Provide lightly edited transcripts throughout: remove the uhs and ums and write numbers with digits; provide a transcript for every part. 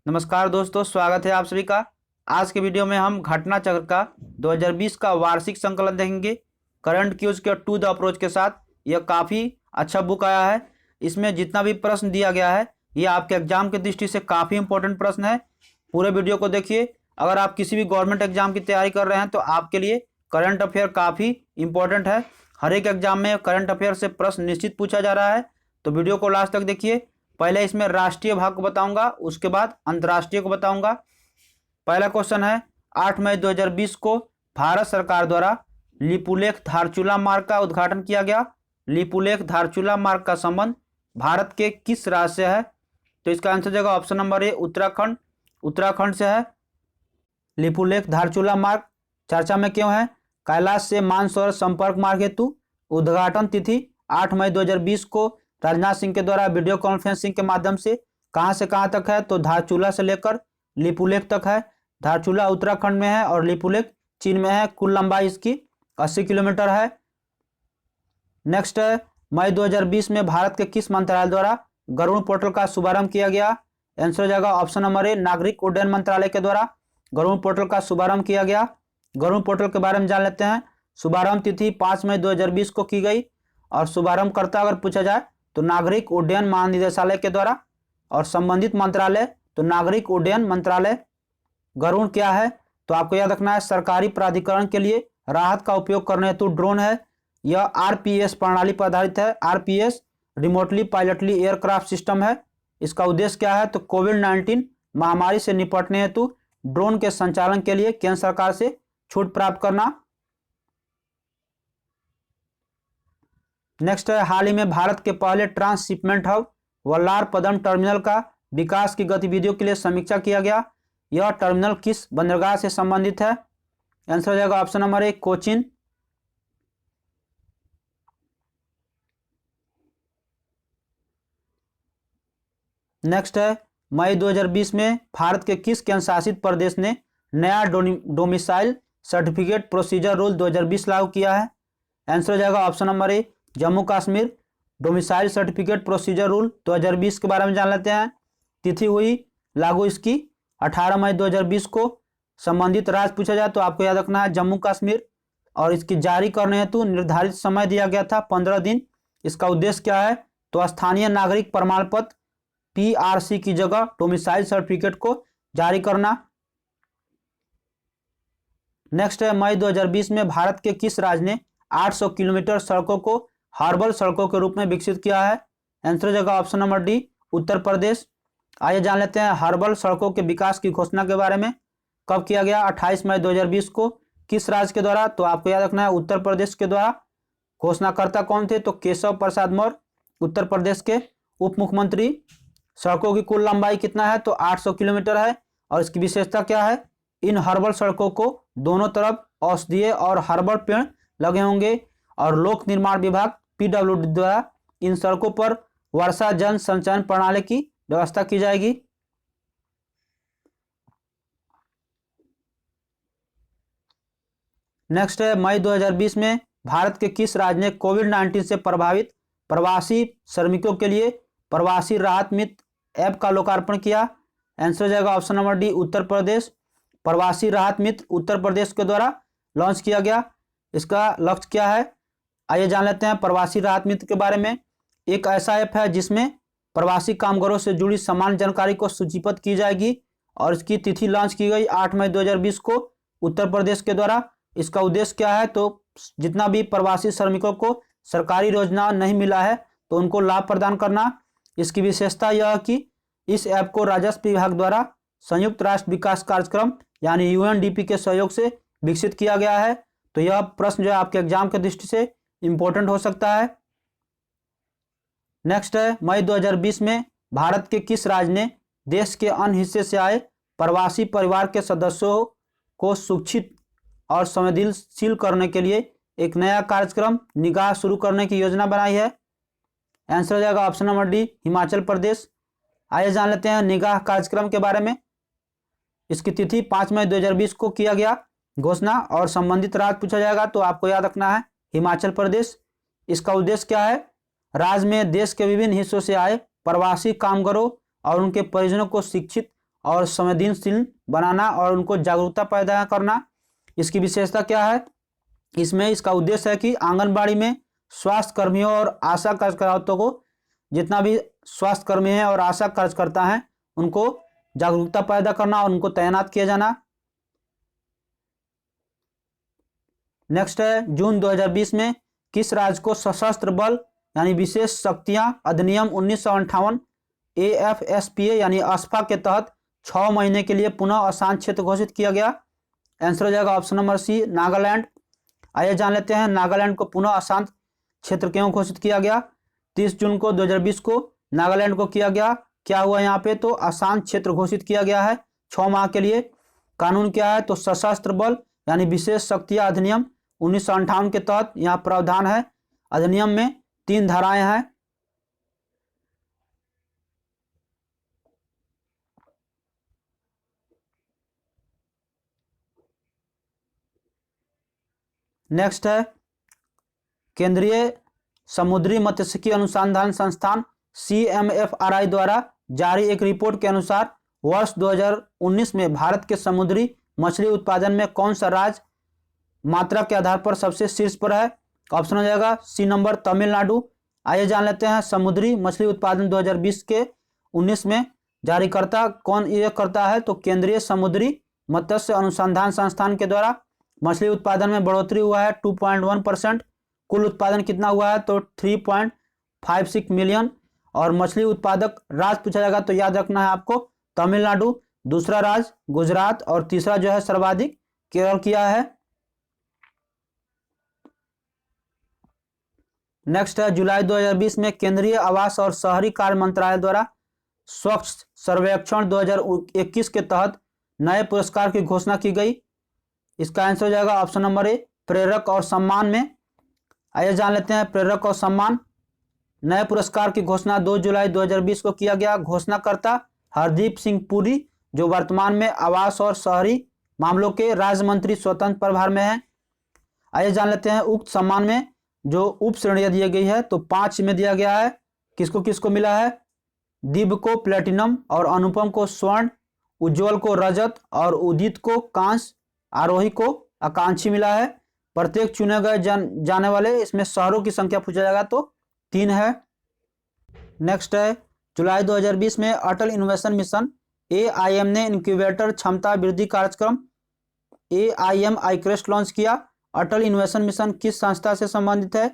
नमस्कार दोस्तों, स्वागत है आप सभी का। आज के वीडियो में हम घटना चक्र का 2020 का वार्षिक संकलन देखेंगे करंट क्यूज के टू द अप्रोच के साथ। यह काफ़ी अच्छा बुक आया है। इसमें जितना भी प्रश्न दिया गया है ये आपके एग्जाम की दृष्टि से काफ़ी इंपॉर्टेंट प्रश्न है। पूरे वीडियो को देखिए। अगर आप किसी भी गवर्नमेंट एग्जाम की तैयारी कर रहे हैं तो आपके लिए करंट अफेयर काफ़ी इंपॉर्टेंट है। हर एक एग्जाम में करंट अफेयर से प्रश्न निश्चित पूछा जा रहा है, तो वीडियो को लास्ट तक देखिए। पहले इसमें राष्ट्रीय भाग को बताऊंगा, उसके बाद अंतर्राष्ट्रीय को बताऊंगा। पहला क्वेश्चन है, 8 मई 2020 को भारत सरकार द्वारा लिपुलेख धारचूला मार्ग का उद्घाटन किया गया। लिपुलेख धारचूला मार्ग का संबंध भारत के किस राज्य से है? तो इसका आंसर हो जाएगा ऑप्शन नंबर ए, उत्तराखंड। उत्तराखंड से है लिपुलेख धारचूला मार्ग। चर्चा में क्यों है? कैलाश से मानसरोवर संपर्क मार्ग हेतु उद्घाटन तिथि 8 मई 2020 को राजनाथ सिंह के द्वारा वीडियो कॉन्फ्रेंसिंग के माध्यम से कहां से कहां तक है? तो धारचूला से लेकर लिपुलेख तक है। धारचूला उत्तराखंड में है और लिपुलेख चीन में है। कुल लंबाई इसकी 80 किलोमीटर है। नेक्स्ट है, मई 2020 में भारत के किस मंत्रालय द्वारा गरुड़ पोर्टल का शुभारंभ किया गया? आंसर हो जाएगा ऑप्शन नंबर ए, नागरिक उड्डयन मंत्रालय के द्वारा गरुड़ पोर्टल का शुभारंभ किया गया। गरुड़ पोर्टल के बारे में जान लेते हैं। शुभारंभ तिथि 5 मई 2020 को की गई और शुभारंभकर्ता अगर पूछा जाए तो नागरिक उड्डयन महानिदेशालय के द्वारा और संबंधित मंत्रालय तो नागरिक उड्डयन मंत्रालय। गरुड़ क्या है? तो आपको याद रखना है, सरकारी प्राधिकरण के लिए राहत का उपयोग करने हेतु ड्रोन है। यह आरपीएस प्रणाली पर आधारित है। आरपीएस रिमोटली पायलटली एयरक्राफ्ट सिस्टम है। इसका उद्देश्य क्या है? तो कोविड-19 महामारी से निपटने हेतु ड्रोन के संचालन के लिए केंद्र सरकार से छूट प्राप्त करना। नेक्स्ट है, हाल ही में भारत के पहले ट्रांसशिपमेंट हब वल्लार पदम टर्मिनल का विकास की गतिविधियों के लिए समीक्षा किया गया। यह टर्मिनल किस बंदरगाह से संबंधित है? आंसर हो जाएगा ऑप्शन नंबर ए, कोचीन। नेक्स्ट है, मई 2020 में भारत के किस केंद्र शासित प्रदेश ने नया डोमिसाइल सर्टिफिकेट प्रोसीजर रूल 2020 लागू किया है? आंसर हो जाएगा ऑप्शन नंबर ए, Jammu Kashmir. Domicile certificate procedure rule 2020 के बारे में जान लेते हैं। तिथि हुई लागू इसकी 18 मई 2020 को। संबंधित राज्य पूछा जाए तो आपको याद रखना है जम्मू कश्मीर। और इसकी जारी करने हेतु निर्धारित समय दिया गया था 15 दिन। इसका उद्देश्य क्या है? तो स्थानीय नागरिक प्रमाण पत्र पीआरसी की जगह डोमिसाइल सर्टिफिकेट को जारी करना। नेक्स्ट है, मई 2020 में भारत के किस राज्य ने 800 किलोमीटर सड़कों को हार्बल सड़कों के रूप में विकसित किया है? आंसर हो जाएगा option number D, Uttar Pradesh. आइए जान लेते हैं हार्बल सड़कों के विकास की घोषणा के बारे में। कब किया गया? 28 मई 2020 को। किस राज्य के द्वारा? तो आपको याद रखना है उत्तर प्रदेश के द्वारा। घोषणाकर्ता कौन थे? तो केशव प्रसाद मौर्य, उत्तर प्रदेश के उप मुख्यमंत्री। सड़कों की कुल लंबाई कितना है? तो 800 किलोमीटर है। और इसकी विशेषता क्या है? इन हर्बल सड़कों को दोनों तरफ औषधीय और हर्बल पेड़ लगे होंगे और लोक निर्माण विभाग पीडब्ल्यूडी द्वारा इन सड़कों पर वर्षा जल संचयन प्रणाली की व्यवस्था की जाएगी। नेक्स्ट है, मई 2020 में भारत के किस राज्य ने कोविड-19 से प्रभावित प्रवासी श्रमिकों के लिए प्रवासी राहत मित्र ऐप का लोकार्पण किया? आंसर हो जाएगा option number D, Uttar Pradesh. प्रवासी राहत मित्र उत्तर प्रदेश के द्वारा लॉन्च किया गया। इसका लक्ष्य क्या है? आइए जान लेते हैं प्रवासी राहत मित्र के बारे में। एक ऐसा ऐप है जिसमें प्रवासी कामगारों से जुड़ी समान जानकारी को सूचीबद्ध की जाएगी और इसकी तिथि लॉन्च की गई 8 मई 2020 को उत्तर प्रदेश के द्वारा। इसका उद्देश्य क्या है? तो जितना भी प्रवासी श्रमिकों को सरकारी रोजगार नहीं मिला है तो उनको लाभ प्रदान करना। इसकी विशेषता यह है कि इस ऐप को राजस्व विभाग द्वारा संयुक्त राष्ट्र विकास कार्यक्रम यानी यूएनडीपी के सहयोग से विकसित किया गया है। तो यह प्रश्न जो है आपके एग्जाम के दृष्टि से इंपॉर्टेंट हो सकता है। नेक्स्ट है, मई 2020 में भारत के किस राज्य ने देश के अन्य हिस्से से आए प्रवासी परिवार के सदस्यों को सुरक्षित और संवेदनशील करने के लिए एक नया कार्यक्रम निगाह शुरू करने की योजना बनाई है? आंसर हो जाएगा option number D, Himachal Pradesh. आइए जान लेते हैं निगाह कार्यक्रम के बारे में। इसकी तिथि 5 मई 2020 को किया गया घोषणा और संबंधित राज्य पूछा जाएगा तो आपको याद रखना है हिमाचल प्रदेश। इसका उद्देश्य क्या है? राज्य में देश के विभिन्न हिस्सों से आए प्रवासी कामगारों और उनके परिजनों को शिक्षित और संवेदनशील बनाना और उनको जागरूकता पैदा करना। इसकी विशेषता क्या है? इसमें इसका उद्देश्य है कि आंगनबाड़ी में स्वास्थ्य कर्मियों और आशा कार्यकर्ताओं को, जितना भी स्वास्थ्य कर्मी हैं और आशा कार्यकर्ता हैं, उनको जागरूकता पैदा करना और उनको तैनात किया जाना। नेक्स्ट है, जून 2020 में किस राज्य को सशस्त्र बल यानी विशेष शक्तियां अधिनियम 1958 AFSPA यानी ASPA के तहत 6 महीने के लिए पुनः अशांत क्षेत्र घोषित किया गया? आंसर हो जाएगा ऑप्शन नंबर सी, नागालैंड। आइए जान लेते हैं नागालैंड को पुनः अशांत क्षेत्र क्यों घोषित किया गया। 30 जून को 2020 को नागालैंड को किया गया। क्या हुआ यहाँ पे? तो अशांत क्षेत्र घोषित किया गया है 6 माह के लिए। कानून क्या है? तो सशस्त्र बल यानी विशेष शक्तियां अधिनियम 1958 के तहत यहाँ प्रावधान है। अधिनियम में 3 धाराएं हैं। नेक्स्ट है, केंद्रीय समुद्री मत्स्यिकी अनुसंधान संस्थान CMFRI द्वारा जारी एक रिपोर्ट के अनुसार वर्ष 2019 में भारत के समुद्री मछली उत्पादन में कौन सा राज्य मात्रा के आधार पर सबसे शीर्ष पर है? ऑप्शन हो जाएगा सी नंबर, तमिलनाडु। आइए जान लेते हैं समुद्री मछली उत्पादन 2020 के 19 में जारीकर्ता कौन ये करता है? तो केंद्रीय समुद्री मत्स्य अनुसंधान संस्थान के द्वारा मछली उत्पादन में बढ़ोतरी हुआ है 2.1%। कुल उत्पादन कितना हुआ है? तो 3.56 मिलियन। और मछली उत्पादक राज्य पूछा जाएगा तो याद रखना है आपको तमिलनाडु, दूसरा राज्य गुजरात और तीसरा जो है सर्वाधिक केरल किया है। नेक्स्ट है, जुलाई 2020 में केंद्रीय आवास और शहरी कार्य मंत्रालय द्वारा स्वच्छ सर्वेक्षण 2021 के तहत नए पुरस्कार की घोषणा की गई। इसका आंसर हो जाएगा ऑप्शन नंबर ए, प्रेरक और सम्मान में। आइए जान लेते हैं प्रेरक और सम्मान। नए पुरस्कार की घोषणा 2 जुलाई 2020 को किया गया। घोषणाकर्ता हरदीप सिंह पुरी, जो वर्तमान में आवास और शहरी मामलों के राज्य मंत्री स्वतंत्र प्रभार में हैं। आइए जान लेते हैं उक्त सम्मान में जो उप श्रेणियां दी गई है तो 5 में दिया गया है। किसको किसको मिला है? दिव्य को प्लेटिनम और अनुपम को स्वर्ण, उज्जवल को रजत और उदित को कांस्य, आरोही को आकांक्षी मिला है। प्रत्येक चुने गए जाने वाले इसमें शहरों की संख्या पूछा जाएगा तो 3 है। नेक्स्ट है, जुलाई 2020 में अटल इनोवेशन मिशन AIM ने इंक्यूबेटर क्षमता वृद्धि कार्यक्रम AIM iCrest लॉन्च किया। अटल इनोवेशन मिशन किस संस्था से संबंधित है?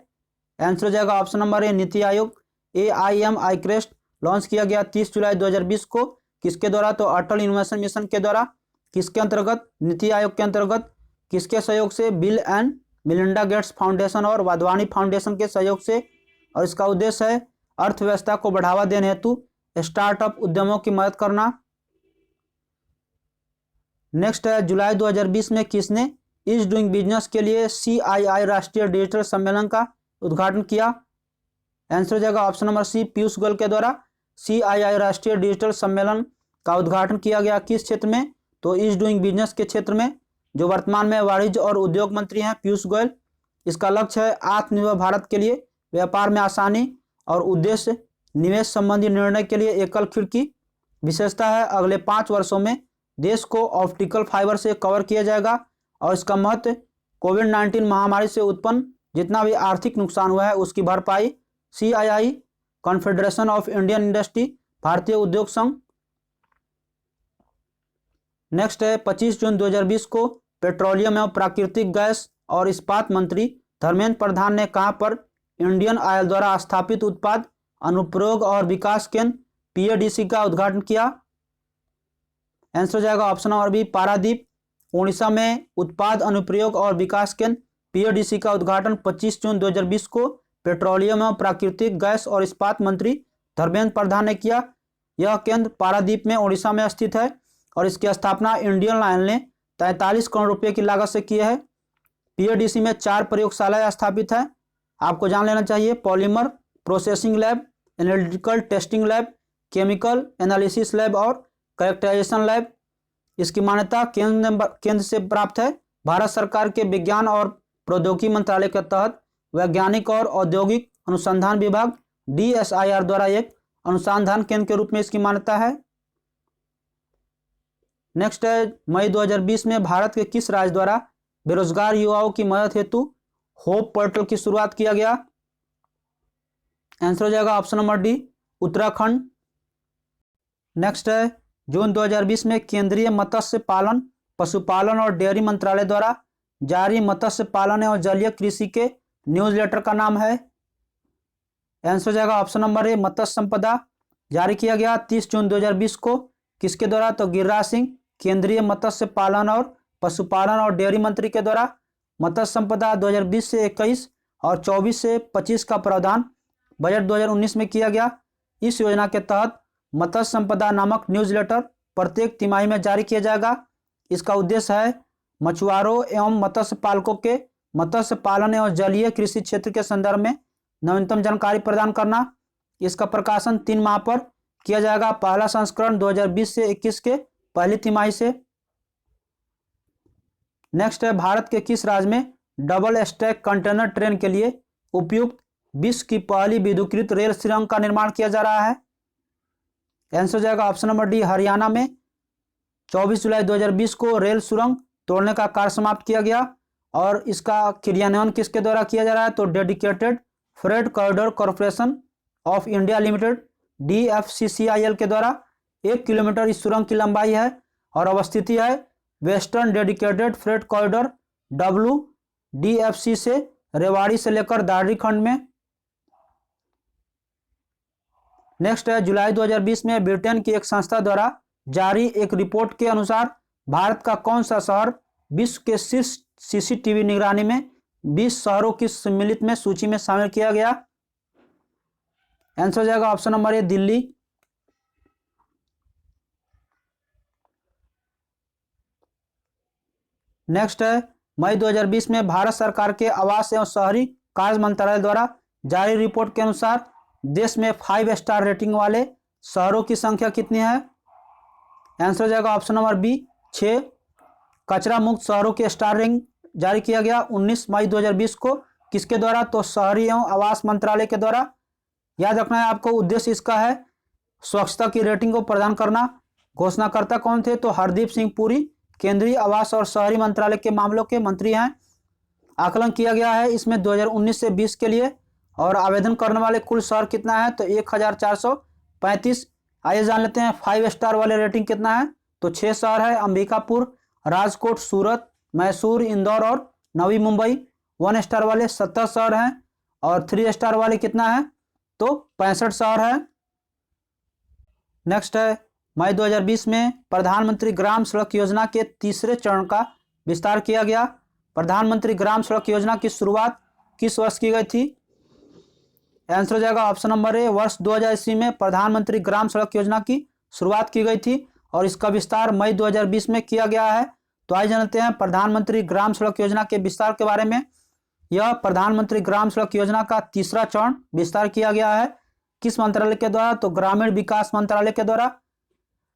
आंसर हो जाएगा ऑप्शन नंबर ए, NITI Aayog. AIM iCrest launch किया गया 30 जुलाई 2020 को। किसके द्वारा? तो अटल इनोवेशन मिशन के द्वारा। किसके अंतर्गत? नीति आयोग के अंतर्गत। किसके सहयोग से? Bill and Melinda Gates foundation और वाधवानी फाउंडेशन के सहयोग से। और इसका उद्देश्य है अर्थव्यवस्था को बढ़ावा देने हेतु स्टार्टअप उद्यमों की मदद करना। नेक्स्ट है, जुलाई 2020 में किसने इज डूइंग बिजनेस के लिए CII राष्ट्रीय डिजिटल सम्मेलन का उद्घाटन किया? आंसर हो जाएगा option number C, Piyush Goyal के द्वारा CII राष्ट्रीय डिजिटल सम्मेलन का उद्घाटन किया गया। किस क्षेत्र में? तो इज डूइंग बिजनेस के क्षेत्र में, जो वर्तमान में वाणिज्य और उद्योग मंत्री हैं पीयूष गोयल। इसका लक्ष्य है आत्मनिर्भर भारत के लिए व्यापार में आसानी और उद्देश्य निवेश संबंधी निर्णय के लिए एकल खिड़की। विशेषता है अगले 5 वर्षों में देश को ऑप्टिकल फाइबर से कवर किया जाएगा। और इसका महत्व कोविड-19 महामारी से उत्पन्न जितना भी आर्थिक नुकसान हुआ है उसकी भरपाई CII confederation of Indian industry, भारतीय उद्योग संघ। नेक्स्ट है, 25 जून 2020 को पेट्रोलियम एवं प्राकृतिक गैस और इस्पात मंत्री धर्मेंद्र प्रधान ने कहां पर इंडियन ऑयल द्वारा स्थापित उत्पाद अनुप्रयोग और विकास केंद्र PADC का उद्घाटन किया? आंसर हो जाएगा option number B, Paradip, Orissa में उत्पाद अनुप्रयोग और विकास केंद्र PADC का उद्घाटन 25 जून 2020 को पेट्रोलियम एवं प्राकृतिक गैस और इस्पात मंत्री धर्मेंद्र प्रधान ने किया। यह केंद्र पारादीप में उड़ीसा में स्थित है और इसकी स्थापना इंडियन ऑयल ने 43 करोड़ रुपए की लागत से की है। PADC में 4 प्रयोगशालाएं स्थापित है, आपको जान लेना चाहिए। Polymer processing lab, analytical testing lab, chemical analysis lab और कैरेक्टराइजेशन लैब। इसकी मान्यता केंद्र से प्राप्त है। भारत सरकार के विज्ञान और प्रौद्योगिकी मंत्रालय के तहत वैज्ञानिक और औद्योगिक अनुसंधान विभाग DSIR द्वारा एक अनुसंधान केंद्र के रूप में इसकी मान्यता है। नेक्स्ट है मई 2020 में भारत के किस राज्य द्वारा बेरोजगार युवाओं की मदद हेतु होप पोर्टल की शुरुआत किया गया? आंसर हो जाएगा option number D, Uttarakhand. Next है जून 2020 में केंद्रीय मत्स्य पालन, पशुपालन और डेयरी मंत्रालय द्वारा जारी मत्स्य पालन एवं जलीय कृषि के न्यूज़लेटर का नाम है? आंसर हो जाएगा ऑप्शन नंबर ए, मत्स्य संपदा। जारी किया गया 30 जून 2020 को, किसके द्वारा? तो गिरिराज सिंह, केंद्रीय मत्स्य पालन और पशुपालन और डेयरी मंत्री के द्वारा। मत्स्य संपदा 2020 से 21 और 24 से 25 का प्रावधान बजट 2019 में किया गया। इस योजना के तहत मत्स्य संपदा नामक न्यूज़लेटर प्रत्येक तिमाही में जारी किया जाएगा। इसका उद्देश्य है मछुआरों एवं मत्स्य पालकों के मत्स्य पालन एवं जलीय कृषि क्षेत्र के संदर्भ में नवीनतम जानकारी प्रदान करना। इसका प्रकाशन 3 माह पर किया जाएगा। पहला संस्करण 2020 से 21 के पहली तिमाही से। नेक्स्ट है भारत के किस राज्य में डबल स्टैक कंटेनर ट्रेन के लिए उपयुक्त विश्व की पहली विद्युतीकृत रेल सुरंग का निर्माण किया जा रहा है? आंसर हो जाएगा ऑप्शन नंबर डी, हरियाणा में 24 जुलाई 2020 को रेल सुरंग तोड़ने का कार्य समाप्त किया गया। और इसका क्रियान्वयन किसके द्वारा किया जा रहा है? तो dedicated freight corridor corporation of India limited DFCCIL के द्वारा। 1 किलोमीटर इस सुरंग की लंबाई है और अवस्थिति है western dedicated freight corridor WDFC से रेवाड़ी से लेकर दादरी खंड में। नेक्स्ट है जुलाई 2020 में ब्रिटेन की एक संस्था द्वारा जारी एक रिपोर्ट के अनुसार भारत का कौन सा शहर विश्व के शीर्ष CCTV निगरानी में 20 शहरों की सम्मिलित में सूची में शामिल किया गया? आंसर हो जाएगा ऑप्शन नंबर ए, दिल्ली। नेक्स्ट है मई 2020 में भारत सरकार के आवास एवं शहरी कार्य मंत्रालय द्वारा जारी रिपोर्ट के अनुसार देश में 5 स्टार रेटिंग वाले शहरों की संख्या कितनी है? आंसर हो जाएगा ऑप्शन नंबर बी, 6। कचरा मुक्त शहरों के स्टार रैंक जारी किया गया 19 मई 2020 को, किसके द्वारा? तो शहरी एवं आवास मंत्रालय के द्वारा। याद रखना है आपको, उद्देश्य इसका है स्वच्छता की रेटिंग को प्रदान करना। घोषणाकर्ता कौन थे? तो हरदीप सिंह पुरी, केंद्रीय आवास और शहरी मंत्रालय के मामलों के मंत्री हैं। आकलन किया गया है इसमें 2019 से 20 के लिए। और आवेदन करने वाले कुल शहर कितना है? तो 1435। आइए जान लेते हैं 5 स्टार वाले रेटिंग कितना है। तो 6 शहर है, अंबिकापुर, राजकोट, सूरत, मैसूर, इंदौर और नवी मुंबई। 1 स्टार वाले 70 शहर हैं। और 3 स्टार वाले कितना है? तो 65 शहर है। नेक्स्ट है मई 2020 में प्रधानमंत्री ग्राम सड़क योजना के तीसरे चरण का विस्तार किया गया। प्रधानमंत्री ग्राम सड़क योजना की शुरुआत किस वर्ष की गई थी? आंसर हो जाएगा ऑप्शन नंबर ए, वर्ष 2000 ईस्वी में प्रधानमंत्री ग्राम सड़क योजना की शुरुआत की गई थी और इसका विस्तार मई 2020 में किया गया है। तो आइए जानते हैं प्रधानमंत्री ग्राम सड़क योजना के विस्तार के बारे में। यह प्रधानमंत्री ग्राम सड़क योजना का तीसरा चरण विस्तार किया गया है। किस मंत्रालय के द्वारा? तो ग्रामीण विकास मंत्रालय के द्वारा।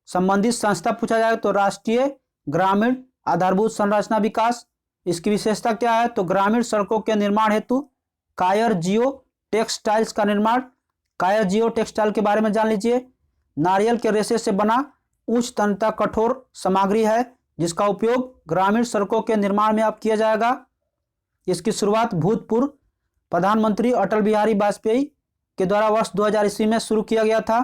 संबंधित संस्था पूछा जाए तो राष्ट्रीय ग्रामीण आधारभूत संरचना विकास। इसकी विशेषता क्या है? तो ग्रामीण सड़कों के निर्माण हेतु कायर जियो टेक्सटाइल्स का निर्माण। कायर जियो टेक्सटाइल के बारे में जान लीजिए। नारियल के रेशे से बना उच्च तन्यता कठोर सामग्री है जिसका उपयोग ग्रामीण सड़कों के निर्माण में अब किया जाएगा। इसकी शुरुआत भूतपूर्व प्रधानमंत्री अटल बिहारी वाजपेयी के द्वारा वर्ष 2000 ईस्वी में शुरू किया गया था।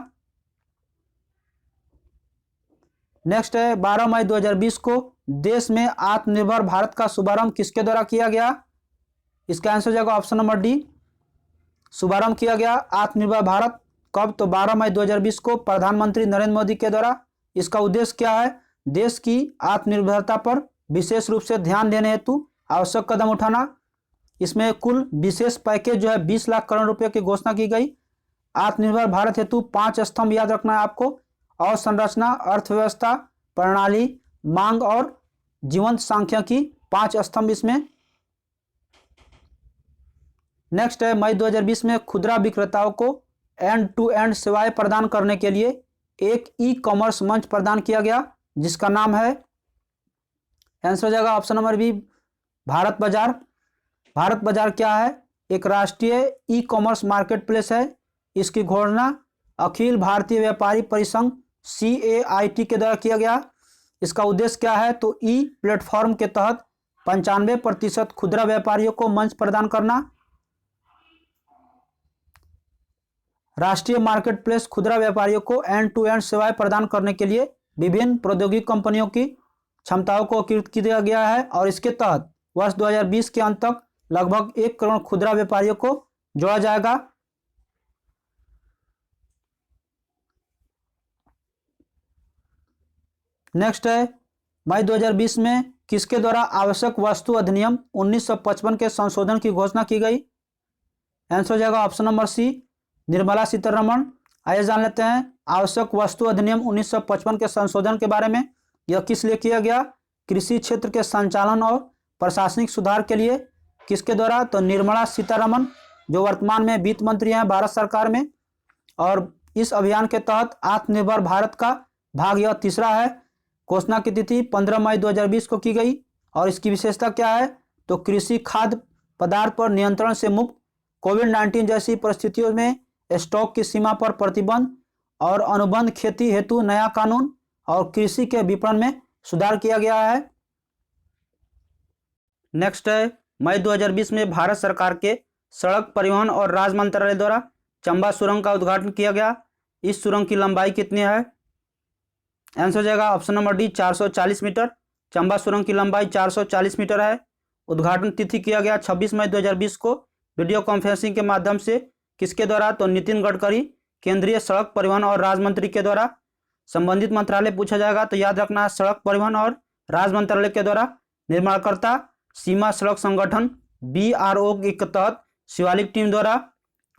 नेक्स्ट है 12 मई 2020 को देश में आत्मनिर्भर भारत का शुभारंभ किसके द्वारा किया गया? इसका आंसर हो जाएगा ऑप्शन नंबर डी, शुभारंभ किया गया आत्मनिर्भर भारत। कब? तो 12 मई 2020 को प्रधानमंत्री नरेंद्र मोदी के द्वारा। इसका उद्देश्य क्या है? देश की आत्मनिर्भरता पर विशेष रूप से ध्यान देने हेतु आवश्यक कदम उठाना। इसमें कुल विशेष पैकेज जो है 20 लाख करोड़ रुपए की घोषणा की गई। आत्मनिर्भर भारत हेतु 5 स्तंभ याद रखना है आपको। और संरचना, अर्थव्यवस्था, प्रणाली, मांग और जीवंत सांख्यिकी 5 स्तंभ इसमें। नेक्स्ट है मई 2020 में खुदरा विक्रेताओं को एंड टू एंड सेवाएं प्रदान करने के लिए एक ई-कॉमर्स मंच प्रदान किया गया जिसका नाम है, आंसर हो जाएगा ऑप्शन नंबर बी, भारत बाजार। भारत बाजार क्या है? एक राष्ट्रीय ई कॉमर्स मार्केट प्लेस है। इसकी घोषणा अखिल भारतीय व्यापारी परिसंघ CAIT के द्वारा किया गया। इसका उद्देश्य क्या है, तो ई प्लेटफॉर्म के तहत 95% खुदरा व्यापारियों को मंच प्रदान करना, राष्ट्रीय मार्केट प्लेस खुदरा व्यापारियों को एंड टू एंड सेवाएं प्रदान करने के लिए विभिन्न प्रौद्योगिकी कंपनियों की क्षमताओं को एकीकृत किया गया है और इसके तहत वर्ष 2020 के अंत तक लगभग 1 करोड़ खुदरा व्यापारियों को जोड़ा जाएगा। नेक्स्ट है, मई 2020 में किसके द्वारा आवश्यक वस्तु अधिनियम 1955 के संशोधन की घोषणा की गई? आंसर हो जाएगा option number C, Nirmala Sitharaman. आइए जान लेते हैं आवश्यक वस्तु अधिनियम 1955 के संशोधन के बारे में। यह किस लिए किया गया? कृषि क्षेत्र के संचालन और प्रशासनिक सुधार के लिए। किसके द्वारा? तो निर्मला सीतारमण, जो वर्तमान में वित्त मंत्री हैं भारत सरकार में। और इस अभियान के तहत आत्मनिर्भर भारत का भाग यह तीसरा है। घोषणा की तिथि 15 मई 2020 को की गई और इसकी विशेषता क्या है? तो कृषि खाद्य पदार्थ पर नियंत्रण से मुक्त, कोविड-19 जैसी परिस्थितियों में स्टॉक की सीमा पर प्रतिबंध और अनुबंध खेती हेतु नया कानून और कृषि के विपणन में सुधार किया गया है। नेक्स्ट है, मई 2020 में भारत सरकार के सड़क परिवहन और राज मंत्रालय द्वारा चंबा सुरंग का उद्घाटन किया गया। इस सुरंग की लंबाई कितनी है? आंसर हो जाएगा option number D, 440 meter. Chamba सुरंग की लंबाई 440 मीटर है। उद्घाटन तिथि किया गया 26 मई 2020 को वीडियो कॉन्फ्रेंसिंग के माध्यम से। किसके द्वारा? तो नितिन गडकरी, केंद्रीय सड़क परिवहन और राज मंत्री के द्वारा। संबंधित मंत्रालय पूछा जाएगा तो याद रखना है सड़क परिवहन और राज मंत्रालय के द्वारा। निर्माणकर्ता सीमा सड़क संगठन BRO के तहत शिवालिक टीम द्वारा।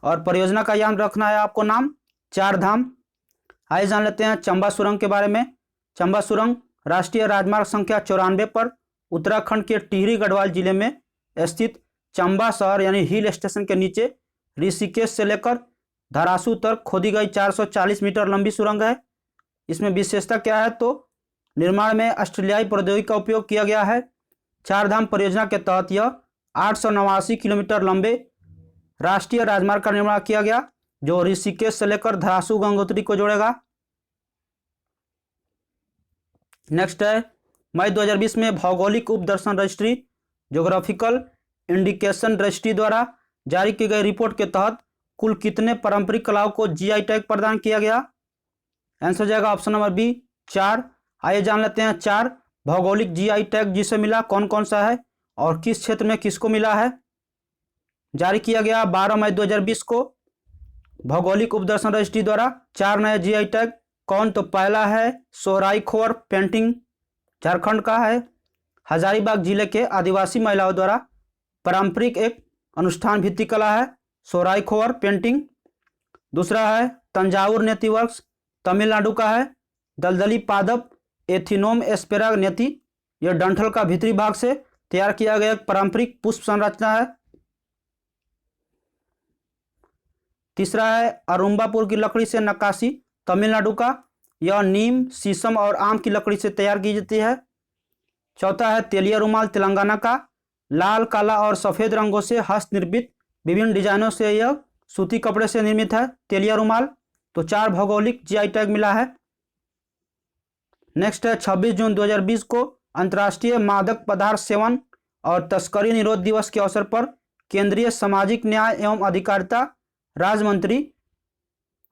और परियोजना का याद रखना है आपको नाम, चार धाम। आइए जान लेते हैं चंबा सुरंग के बारे में। चंबा सुरंग राष्ट्रीय राजमार्ग संख्या 94 पर उत्तराखंड के टिहरी गढ़वाल जिले में स्थित चंबा शहर यानी हिल स्टेशन के नीचे ऋषिकेश से लेकर धारासू तक खोदी गई 440 मीटर लंबी सुरंग है। इसमें विशेषता क्या है? तो निर्माण में ऑस्ट्रेलियाई प्रौद्योगिकी का उपयोग किया गया है। चार धाम परियोजना के तहत यह 889 किलोमीटर लंबे राष्ट्रीय राजमार्ग का निर्माण किया गया, जो ऋषिकेश से लेकर धारासू गंगोत्री को जोड़ेगा। नेक्स्ट है, मई 2020 में भौगोलिक उपदर्शन रजिस्ट्री ज्योग्राफिकल इंडिकेशन रजिस्ट्री द्वारा जारी की गई रिपोर्ट के तहत कुल कितने पारंपरिक कलाओं को GI टैग प्रदान किया गया? आंसर हो जाएगा ऑप्शन नंबर बी, 4। आइए जान लेते हैं 4 भौगोलिक GI टैग जिसे मिला कौन कौन सा है और किस क्षेत्र में किसको मिला है। जारी किया गया 12 मई 2020 को भौगोलिक उपदर्शन रजिस्ट्री द्वारा 4 नए GI टैग। कौन? तो पहला है सोहराई खोर पेंटिंग, झारखंड का है। हजारीबाग जिले के आदिवासी महिलाओं द्वारा पारंपरिक एक अनुष्ठान भित्ति कला है सोहराई खोर पेंटिंग। दूसरा है तंजावुर नेति वर्क्स, तमिलनाडु का है। दलदली पादप एथिनोम एस्पेरा नेति, यह डंठल का भीतरी भाग से तैयार किया गया एक पारंपरिक पुष्प संरचना है। तीसरा है अरुम्बापुर की लकड़ी से नक्काशी, तमिलनाडु का, यह नीम, शीशम और आम की लकड़ी से तैयार की जाती है। चौथा है तेलिया रुमाल, तेलंगाना का, लाल, काला और सफेद रंगों से हस्त निर्मित विभिन्न डिजाइनों से यह सूती कपड़े से निर्मित है तेलिया रुमाल। तो 4 भौगोलिक GI टैग मिला है। नेक्स्ट है 26 जून 2020 को अंतर्राष्ट्रीय मादक पदार्थ सेवन और तस्करी निरोध दिवस के अवसर पर केंद्रीय सामाजिक न्याय एवं अधिकारिता राज्य मंत्री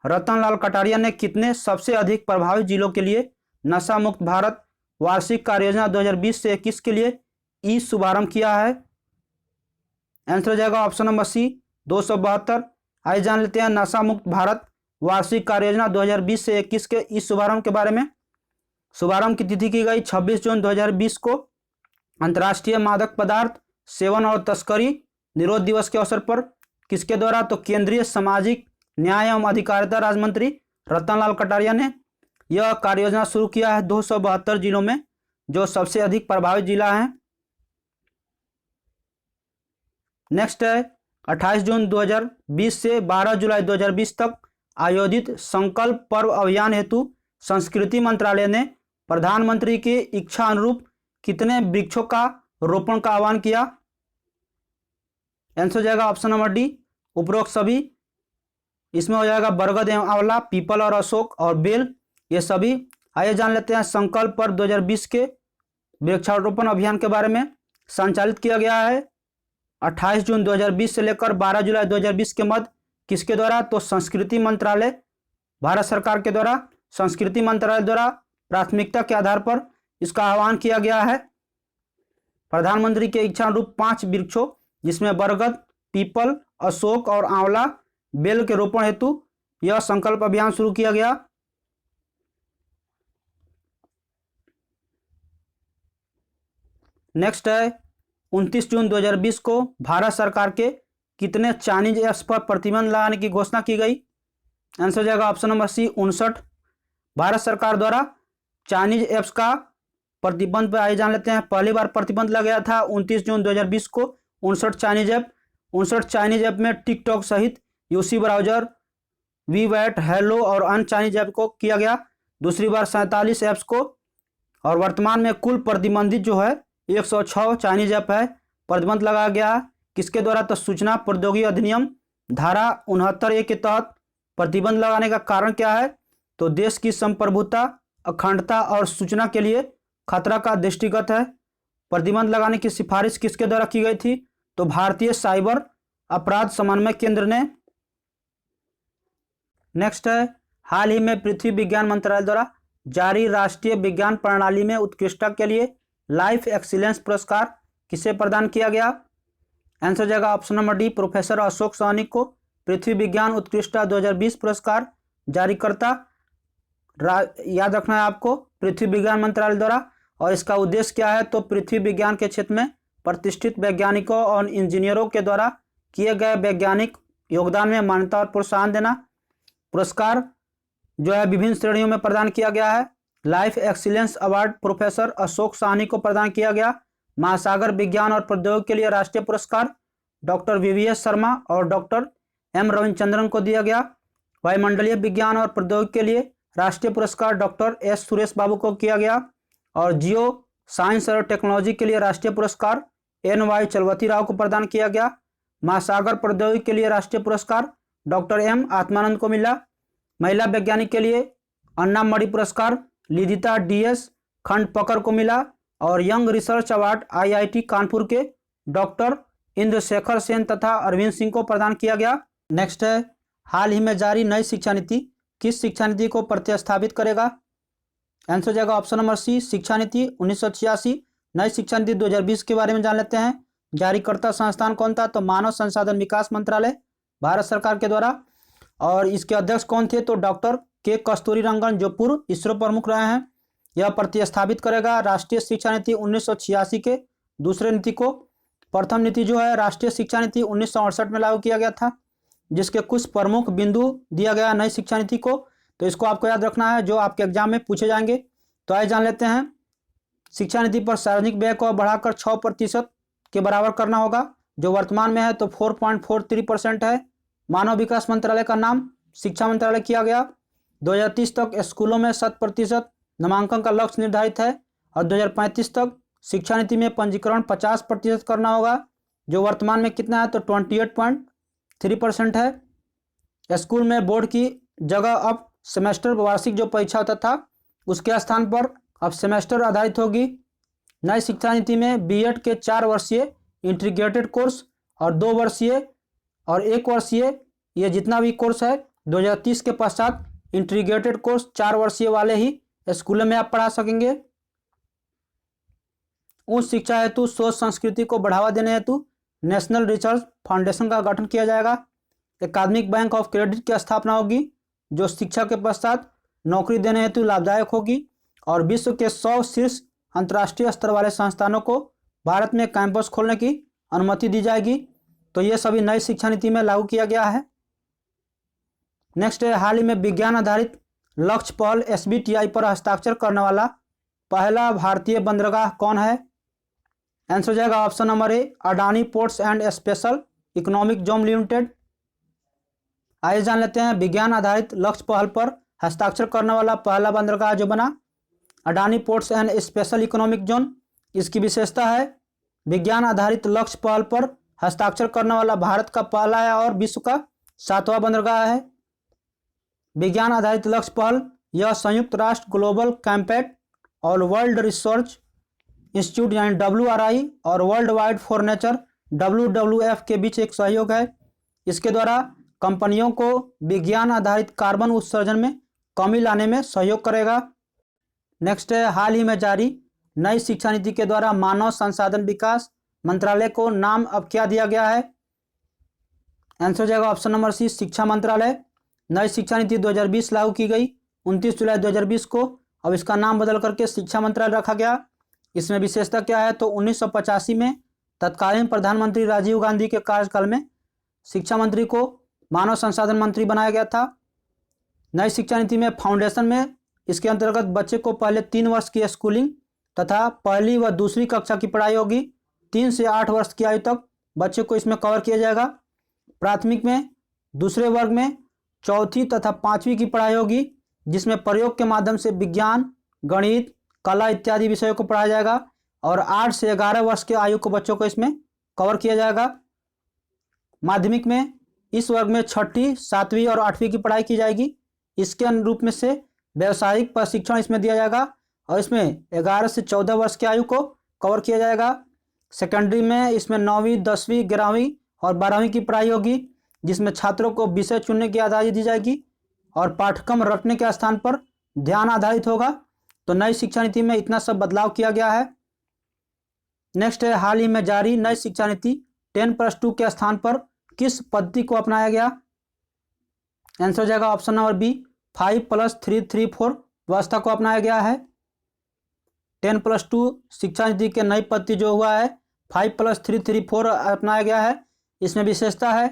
रतनलाल कटारिया ने कितने सबसे अधिक प्रभावित जिलों के लिए नशा मुक्त भारत वार्षिक कार्ययोजना 2020 से 21 के लिए शुभारंभ किया है? आंसर हो जाएगा ऑप्शन नंबर सी, 272। आइए जान लेते हैं नशा मुक्त भारत वार्षिक कार्ययोजना 2020 से 21 के शुभारंभ के बारे में। शुभारंभ की तिथि की गई 26 जून 2020 को अंतर्राष्ट्रीय मादक पदार्थ सेवन और तस्करी निरोध दिवस के अवसर पर। किसके द्वारा? तो केंद्रीय सामाजिक न्याय एवं अधिकारिता राज्य मंत्री रतनलाल कटारिया ने यह कार्ययोजना शुरू किया है 272 जिलों में, जो सबसे अधिक प्रभावित जिला है। नेक्स्ट है 28 जून 2020 से 12 जुलाई 2020 तक आयोजित संकल्प पर्व अभियान हेतु संस्कृति मंत्रालय ने प्रधानमंत्री की इच्छा अनुरूप कितने वृक्षों का रोपण का आह्वान किया? आंसर हो जाएगा ऑप्शन नंबर डी, उपरोक्त सभी। इसमें हो जाएगा बरगद एवं आंवला, पीपल और अशोक और बेल, ये सभी। आइए जान लेते हैं संकल्प पर्व 2020 के वृक्षारोपण अभियान के बारे में। संचालित किया गया है 28 जून 2020 से लेकर 12 जुलाई 2020 के मध्य। किसके द्वारा? तो संस्कृति मंत्रालय, भारत सरकार के द्वारा संस्कृति मंत्रालय द्वारा प्राथमिकता के आधार पर इसका आह्वान किया गया है। प्रधानमंत्री के इच्छा अनुरूप 5 वृक्षों जिसमें बरगद, पीपल, अशोक और आंवला बेल के रोपण हेतु यह संकल्प अभियान शुरू किया गया। नेक्स्ट है 29 जून 2020 को भारत सरकार के कितने चाइनीज ऐप्स पर प्रतिबंध लगाने की घोषणा की गई? आंसर हो जाएगा ऑप्शन नंबर सी 59। भारत सरकार द्वारा चाइनीज ऐप्स का प्रतिबंध पर आइए जान लेते हैं। पहली बार प्रतिबंध लगाया था 29 जून 2020 को 59 चाइनीज ऐप में टिकटॉक सहित यूसी ब्राउजर, वीवैट, हेलो और अन्य चाइनीज ऐप को किया गया। दूसरी बार 47 ऐप्स को, और वर्तमान में कुल प्रतिबंधित जो है 106 चाइनीज ऐप है। प्रतिबंध लगाया गया किसके द्वारा? तो सूचना प्रौद्योगिकी अधिनियम धारा 69A के तहत प्रतिबंध लगाने का कारण क्या है? तो देश की संप्रभुता, अखंडता और सूचना के लिए खतरा का दृष्टिगत है। प्रतिबंध लगाने की सिफारिश किसके द्वारा की गई थी? तो भारतीय साइबर अपराध समन्वय केंद्र ने। नेक्स्ट है हाल ही में पृथ्वी विज्ञान मंत्रालय द्वारा जारी राष्ट्रीय विज्ञान प्रणाली में उत्कृष्टता के लिए लाइफ एक्सीलेंस पुरस्कार किसे प्रदान किया गया? आंसर हो जाएगा option number D professor Ashok Sahni को पृथ्वी विज्ञान उत्कृष्टता 2020 पुरस्कार जारीकर्ता याद रखना है आपको, पृथ्वी विज्ञान मंत्रालय द्वारा। और इसका उद्देश्य क्या है? तो पृथ्वी विज्ञान के क्षेत्र में प्रतिष्ठित वैज्ञानिकों और इंजीनियरों के द्वारा किए गए वैज्ञानिक योगदान में मान्यता और प्रोत्साहन देना। पुरस्कार जो है विभिन्न श्रेणियों में प्रदान किया गया है। Life excellence award professor Ashok Sahni को प्रदान किया गया। महासागर विज्ञान और प्रौद्योगिकी के लिए राष्ट्रीय पुरस्कार डॉक्टर VVS शर्मा और डॉक्टर M रविचंद्रन को दिया गया। वायुमंडलीय विज्ञान और प्रौद्योगिकी के लिए राष्ट्रीय पुरस्कार डॉक्टर S सुरेश बाबू को किया गया। और जियो साइंस और टेक्नोलॉजी के लिए राष्ट्रीय पुरस्कार NY चलवती राव को प्रदान किया गया। महासागर प्रौद्योगिकी के लिए राष्ट्रीय पुरस्कार डॉक्टर M आत्मानंद को मिला। महिला वैज्ञानिक के लिए अन्नामणि पुरस्कार लिदिता DS खंडपकर को मिला। और young research award IIT Kanpur के डॉक्टर इंद्रशेखर सेन तथा अरविंद सिंह को प्रदान किया गया। नेक्स्ट है हाल ही में जारी नई शिक्षा नीति किस शिक्षा नीति को प्रतिस्थापित करेगा? आंसर हो जाएगा ऑप्शन नंबर सी शिक्षा नीति 1986। नई शिक्षा नीति 2020 के बारे में जान लेते हैं। जारीकर्ता संस्थान कौन था? तो मानव संसाधन विकास मंत्रालय भारत सरकार के द्वारा। और इसके अध्यक्ष कौन थे? तो डॉक्टर के कस्तूरी रंगन जो पूर्व इसरो प्रमुख रहे हैं। यह प्रतिस्थापित करेगा राष्ट्रीय शिक्षा नीति 1986 के दूसरे नीति को। प्रथम नीति जो है राष्ट्रीय शिक्षा नीति 1968 में लागू किया गया था, जिसके कुछ प्रमुख बिंदु दिया गया नई शिक्षा नीति को। तो इसको आपको याद रखना है जो आपके एग्जाम में पूछे जाएंगे। तो आइए जान लेते हैं। शिक्षा नीति पर सार्वजनिक व्यय को बढ़ाकर 6% के बराबर करना होगा, जो वर्तमान में है तो 4.43% है। मानव विकास मंत्रालय का नाम शिक्षा मंत्रालय किया गया। 2030 तक स्कूलों में 100% नामांकन का लक्ष्य निर्धारित है। और 2035 तक शिक्षा नीति में पंजीकरण 50% करना होगा, जो वर्तमान में कितना है तो 28.3% है। स्कूल में बोर्ड की जगह अब सेमेस्टर वार्षिक जो परीक्षा होता था उसके स्थान पर अब सेमेस्टर आधारित होगी। नई शिक्षा नीति में B.Ed के 4 वर्षीय इंटीग्रेटेड कोर्स और 2 वर्षीय और 1 वर्षीय ये जितना भी कोर्स है 2030 के पश्चात इंटीग्रेटेड कोर्स 4 वर्षीय वाले ही स्कूलों में आप पढ़ा सकेंगे। उच्च शिक्षा हेतु शोध संस्कृति को बढ़ावा देने हेतु नेशनल रिसर्च फाउंडेशन का गठन किया जाएगा। एकेडमिक बैंक ऑफ क्रेडिट की स्थापना होगी, जो शिक्षा के पश्चात नौकरी देने हेतु लाभदायक होगी। और विश्व के 100 शीर्ष अंतर्राष्ट्रीय स्तर वाले संस्थानों को भारत में कैंपस खोलने की अनुमति दी जाएगी। तो ये सभी नई शिक्षा नीति में लागू किया गया है। नेक्स्ट है हाल ही में विज्ञान आधारित लक्ष्य पहल SBTI पर हस्ताक्षर करने वाला पहला भारतीय बंदरगाह कौन है? आंसर हो जाएगा option number A Adani ports and special economic zone limited. आइए जान लेते हैं विज्ञान आधारित लक्ष्य पहल पर हस्ताक्षर करने वाला पहला बंदरगाह जो बना Adani ports and special economic zone. इसकी विशेषता है विज्ञान आधारित लक्ष्य पहल पर हस्ताक्षर करने वाला भारत का पहला और विश्व का 7वां बंदरगाह है। विज्ञान आधारित लक्ष्य पहल यह संयुक्त राष्ट्र ग्लोबल कैंपेक्ट और वर्ल्ड रिसर्च इंस्टीट्यूट यानी WRI और world wide for nature WWF के बीच एक सहयोग है। इसके द्वारा कंपनियों को विज्ञान आधारित कार्बन उत्सर्जन में कमी लाने में सहयोग करेगा। नेक्स्ट है, हाल ही में जारी नई शिक्षा नीति के द्वारा मानव संसाधन विकास मंत्रालय को नाम अब क्या दिया गया है? आंसर हो जाएगा ऑप्शन नंबर सी, शिक्षा मंत्रालय। नई शिक्षा नीति 2020 लागू की गई 29 जुलाई 2020 को। अब इसका नाम बदल करके शिक्षा मंत्रालय रखा गया। इसमें विशेषता क्या है? तो 1985 में तत्कालीन प्रधानमंत्री राजीव गांधी के कार्यकाल में शिक्षा मंत्री को मानव संसाधन मंत्री बनाया गया था। नई शिक्षा नीति में फाउंडेशन में इसके अंतर्गत बच्चे को पहले 3 वर्ष की स्कूलिंग तथा पहली व दूसरी कक्षा की पढ़ाई होगी। 3 से 8 वर्ष की आयु तक बच्चे को इसमें कवर किया जाएगा। प्राथमिक में दूसरे वर्ग में चौथी तथा 5वीं की पढ़ाई होगी, जिसमें प्रयोग के माध्यम से विज्ञान, गणित, कला इत्यादि विषयों को पढ़ाया जाएगा। और 8 से 11 वर्ष के आयु को बच्चों को इसमें कवर किया जाएगा। माध्यमिक में इस वर्ग में 6ठी, 7वीं और 8वीं की पढ़ाई की जाएगी। इसके अनुरूप में से व्यावसायिक प्रशिक्षण इसमें दिया जाएगा और इसमें 11 से 14 वर्ष की आयु को कवर किया जाएगा। सेकेंडरी में इसमें 9वीं, 10वीं, 11वीं और 12वीं की पढ़ाई होगी, जिसमें छात्रों को विषय चुनने की आज़ादी दी जाएगी और पाठ्यक्रम रटने के स्थान पर ध्यान आधारित होगा। तो नई शिक्षा नीति में इतना सब बदलाव किया गया है। नेक्स्ट है, हाल ही में जारी नई शिक्षा नीति 10+2 के स्थान पर किस पद्धति को अपनाया गया? आंसर हो जाएगा ऑप्शन नंबर बी, 5+3+3+4 व्यवस्था को अपनाया गया है। 10+2 शिक्षा नीति के नई पद्धति जो हुआ है 5+3+3+4 अपनाया गया है। इसमें विशेषता है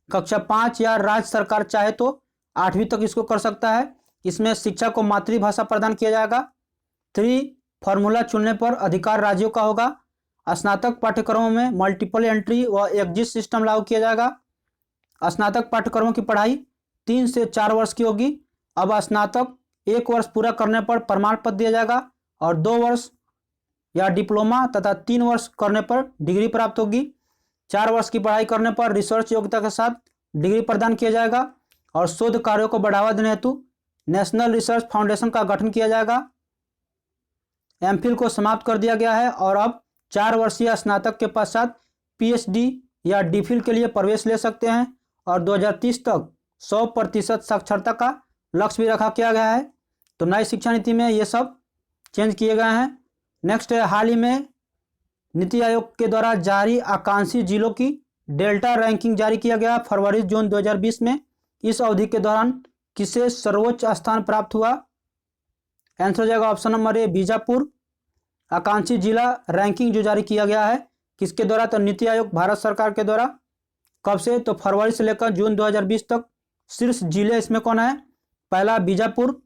कक्षा 5 या राज्य सरकार चाहे तो 8वीं तक इसको कर सकता है। इसमें शिक्षा को मातृभाषा प्रदान किया जाएगा। 3 फॉर्मूला चुनने पर अधिकार राज्यों का होगा। स्नातक पाठ्यक्रमों में मल्टीपल एंट्री व एग्जिट सिस्टम लागू किया जाएगा। स्नातक पाठ्यक्रमों की पढ़ाई 3 से 4 वर्ष की होगी। अब स्नातक 1 वर्ष पूरा करने पर प्रमाण पत्र दिया जाएगा और 2 वर्ष या डिप्लोमा तथा 3 वर्ष करने पर डिग्री प्राप्त होगी। 4 वर्ष की पढ़ाई करने पर रिसर्च योग्यता के साथ डिग्री प्रदान किया जाएगा और शोध कार्यों को बढ़ावा देने हेतु नेशनल रिसर्च फाउंडेशन का गठन किया जाएगा। एमफिल को समाप्त कर दिया गया है और अब 4 वर्षीय स्नातक के पश्चात PhD या DPhil के लिए प्रवेश ले सकते हैं और 2030 तक 100% साक्षरता का लक्ष्य भी रखा किया गया है। तो नई शिक्षा नीति में ये सब चेंज किए गए हैं। नेक्स्ट है, हाल ही में नीति आयोग के द्वारा जारी आकांक्षी जिलों की डेल्टा रैंकिंग जारी किया गया फरवरी जून 2020 में। इस अवधि के दौरान किसे सर्वोच्च स्थान प्राप्त हुआ? आंसर हो जाएगा ऑप्शन नंबर ए, बीजापुर। आकांक्षी जिला रैंकिंग जो जारी किया गया है किसके द्वारा? तो नीति आयोग भारत सरकार के द्वारा। कब से? तो फरवरी से लेकर जून 2020 तक। शीर्ष जिले इसमें कौन है? पहला बीजापुर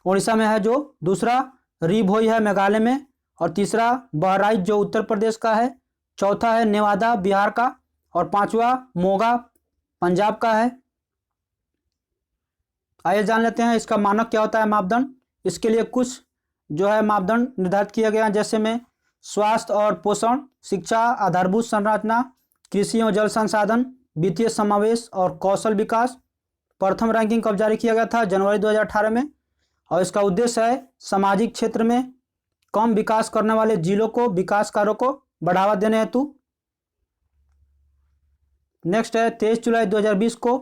उड़ीसा में है, जो दूसरा री-भोई है मेघालय में, और तीसरा बहराइच जो उत्तर प्रदेश का है, चौथा है नेवादा बिहार का, और 5वां मोगा पंजाब का है। आइए जान लेते हैं इसका मानक क्या होता है, मापदंड। इसके लिए कुछ जो है मापदंड निर्धारित किया गया है, जैसे में स्वास्थ्य और पोषण, शिक्षा, आधारभूत संरचना, कृषि एवं जल संसाधन, वित्तीय समावेश और कौशल विकास। प्रथम रैंकिंग कब जारी किया गया था? जनवरी 2018 में। और इसका उद्देश्य है सामाजिक क्षेत्र में कम विकास करने वाले जिलों को विकास कार्यों को बढ़ावा देने हेतु। नेक्स्ट है, 23 जुलाई 2020 को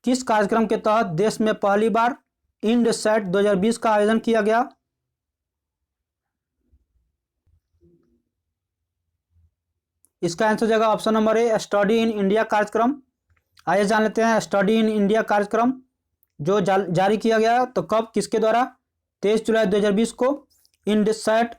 किस कार्यक्रम के तहत देश में पहली बार इंडसैट 2020 का आयोजन किया गया? इसका आंसर हो जाएगा option number A, study in India कार्यक्रम। आइए जान लेते हैं स्टडी इन इंडिया कार्यक्रम जो जारी किया गया तो कब, किसके द्वारा? 23 जुलाई 2020 को। इंडसैट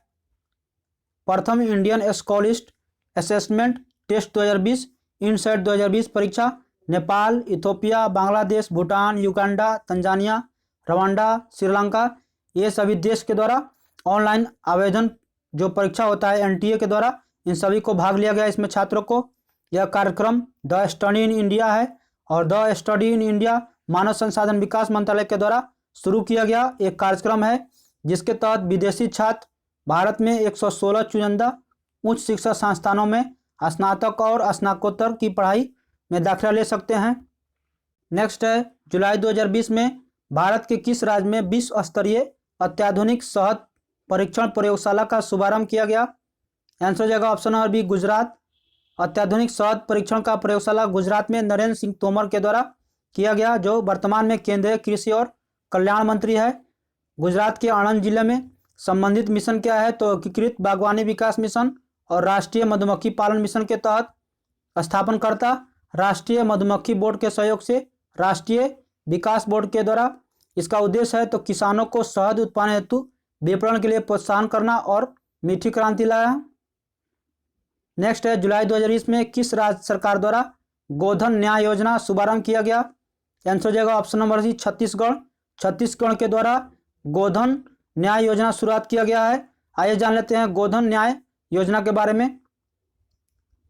प्रथम इंडियन स्कॉलिस्ट असेसमेंट टेस्ट 2020 इंडसैट 2020 परीक्षा Nepal, Ethiopia, Bangladesh, Bhutan, Uganda, Tanzania, Rwanda, Sri Lanka ये सभी देश के द्वारा ऑनलाइन आवेदन जो परीक्षा होता है NTA के द्वारा, इन सभी को भाग लिया गया इसमें छात्रों को। यह कार्यक्रम द स्टडी इन इंडिया है और द स्टडी इन इंडिया मानव संसाधन विकास मंत्रालय के द्वारा शुरू किया गया एक कार्यक्रम है, जिसके तहत विदेशी छात्र भारत में 116 चुनिंदा उच्च शिक्षा संस्थानों में स्नातक और स्नातकोत्तर की पढ़ाई में दाखिला ले सकते हैं। नेक्स्ट है, जुलाई 2020 में भारत के किस राज्य में विश्व स्तरीय अत्याधुनिक शहद परीक्षण प्रयोगशाला का शुभारंभ किया गया? आंसर हो जाएगा ऑप्शन नंबर बी, गुजरात। अत्याधुनिक शहद परीक्षण का प्रयोगशाला गुजरात में नरेंद्र सिंह तोमर के द्वारा किया गया, जो वर्तमान में केंद्रीय कृषि और कल्याण मंत्री है। गुजरात के आणंद जिले में संबंधित मिशन क्या है? तो एकीकृत बागवानी विकास मिशन और राष्ट्रीय मधुमक्खी पालन मिशन के तहत स्थापनकर्ता राष्ट्रीय मधुमक्खी बोर्ड के सहयोग से राष्ट्रीय विकास बोर्ड के द्वारा इसका उद्देश्य है तो किसानों को शहद उत्पादन हेतु विपणन के लिए प्रोत्साहन करना और मीठी क्रांति लाया। नेक्स्ट है, जुलाई 2020 में किस राज्य सरकार द्वारा गोधन न्याय योजना शुभारंभ किया गया? आंसर हो जाएगा option number C, Chhattisgarh. Chhattisgarh के द्वारा गोधन न्याय योजना शुरुआत किया गया है। आइए जान लेते हैं गोधन न्याय योजना के बारे में।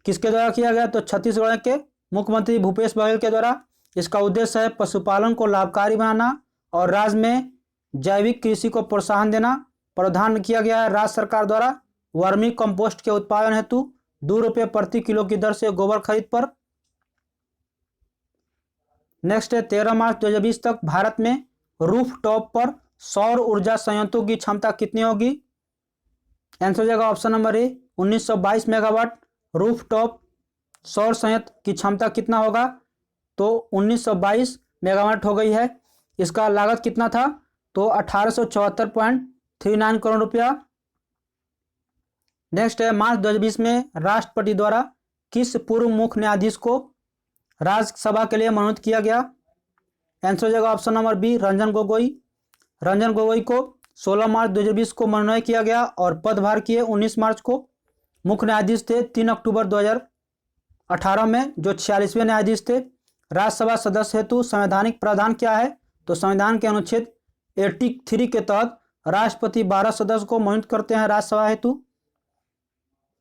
किसके द्वारा किया गया? तो छत्तीसगढ़ के मुख्यमंत्री भूपेश बघेल के द्वारा। इसका उद्देश्य है पशुपालन को लाभकारी बनाना और राज्य में जैविक कृषि को प्रोत्साहन देना। प्रावधान किया गया है राज्य सरकार द्वारा वर्मी कंपोस्ट के उत्पादन हेतु 2 रुपये प्रति किलो की दर से गोबर खरीद पर। नेक्स्ट है, 13 मार्च 2020 तक भारत में रूफ टॉप पर सौर ऊर्जा संयंत्रों की क्षमता कितनी होगी? आंसर हो जाएगा ऑप्शन नंबर ए, 1922 मेगावाट। रूफ टॉप सौर संयंत्र की क्षमता कितना होगा? तो 1922 मेगावाट हो गई है। इसका लागत कितना था? तो 1874.39 करोड़ रुपया। नेक्स्ट है, मार्च 2020 में राष्ट्रपति द्वारा किस पूर्व मुख्य न्यायाधीश को राज्यसभा के लिए मनोनीत किया गया? आंसर हो जाएगा option number B, Ranjan Gogoi. Ranjan Gogoi को 16 मार्च 2020 को मनोनीत किया गया और पदभार किए 19 मार्च को। मुख्य न्यायाधीश थे 3 अक्टूबर 2018 में, जो 46वें न्यायाधीश थे। राज्यसभा सदस्य हेतु संवैधानिक प्रावधान क्या है? तो संविधान के अनुच्छेद 83 के तहत राष्ट्रपति 12 सदस्य को मनोनीत करते हैं राज्यसभा हेतु।